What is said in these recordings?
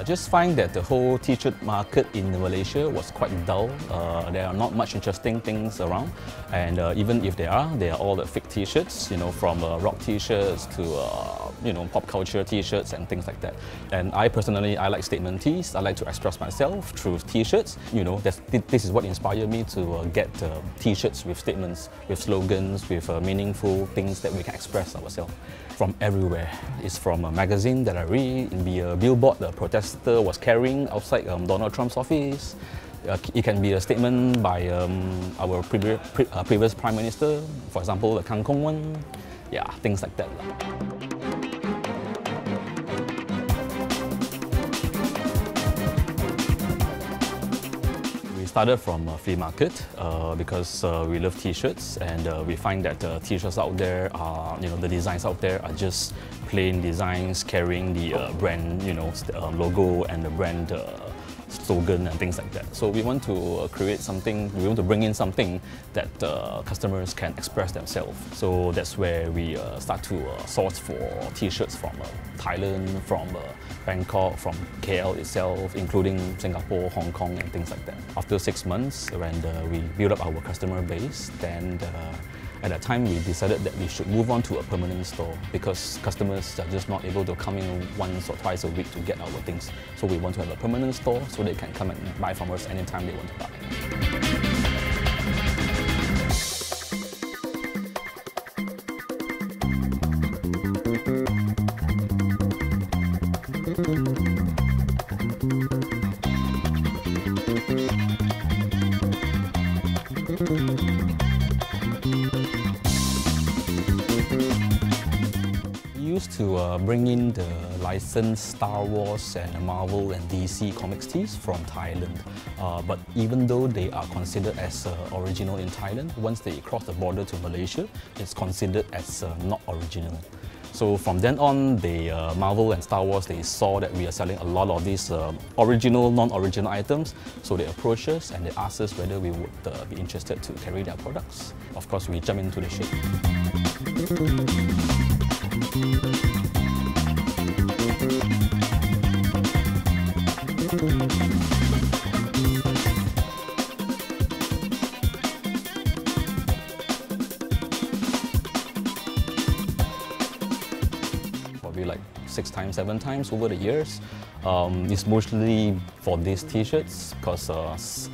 I just find that the whole t-shirt market in Malaysia was quite dull. There are not much interesting things around, and even if they are all the fake t-shirts, you know, from rock t-shirts to you know, pop culture t-shirts and things like that. And I personally, I like statement tees. I like to express myself through t-shirts. You know, this is what inspired me to get t-shirts with statements, with slogans, with meaningful things that we can express ourselves. From everywhere. It's from a magazine that I read, in the billboard the protester was carrying outside Donald Trump's office. It can be a statement by our previous Prime Minister, for example, the Kang Kong one. Yeah, things like that. We started from a flea market because we love t-shirts, and we find that t-shirts out there are, you know, the designs out there are just plain designs carrying the brand, you know, logo and the brand slogan and things like that. So we want to create something, we want to bring in something that customers can express themselves. So that's where we start to source for t-shirts from Thailand, from Bangkok, from KL itself, including Singapore, Hong Kong and things like that. After 6 months, when we build up our customer base, then at that time we decided that we should move on to a permanent store because customers are just not able to come in once or twice a week to get our things. So we want to have a permanent store so they can come and buy from us anytime they want to buy. We used to bring in the licensed Star Wars and Marvel and DC comics tees from Thailand. But even though they are considered as original in Thailand, once they cross the border to Malaysia, it's considered as not original. So from then on, the Marvel and Star Wars, they saw that we are selling a lot of these original, non-original items. So they approached us and they asked us whether we would be interested to carry their products. Of course, we jumped into the ship. Probably like 6 times, 7 times over the years. It's mostly for these t-shirts because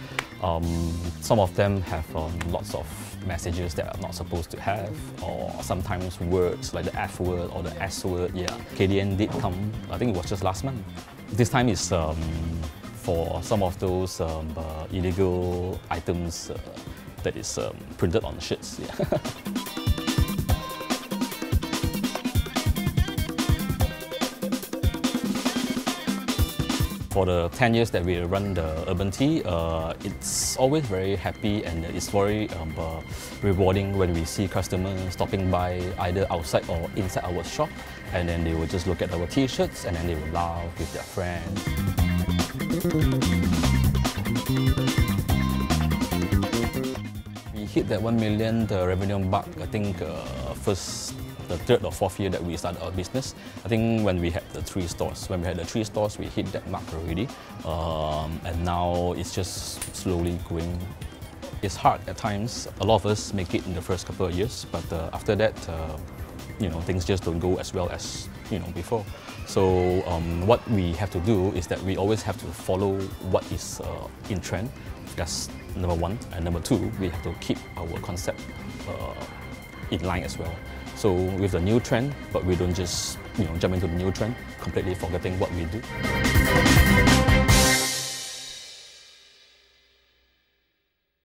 some of them have lots of messages that are not supposed to have, or sometimes words like the F word or the S word. Yeah, KDN did come, I think it was just last month. This time is for some of those illegal items that is printed on shirts. Yeah. For the 10 years that we run the Urban Tea, it's always very happy and it's very rewarding when we see customers stopping by either outside or inside our shop, and then they will just look at our t-shirts and then they will laugh with their friends. We hit that 1 million revenue mark, I think, the 3rd or 4th year that we started our business. I think when we had the 3 stores. When we had the 3 stores, we hit that mark already. And now it's just slowly going. It's hard at times. A lot of us make it in the first couple of years, but after that, you know, things just don't go as well as, you know, before. So what we have to do is that we always have to follow what is in trend. That's number 1. And number 2, we have to keep our concept in line as well. So with the new trend, but we don't just, you know, jump into the new trend, completely forgetting what we do.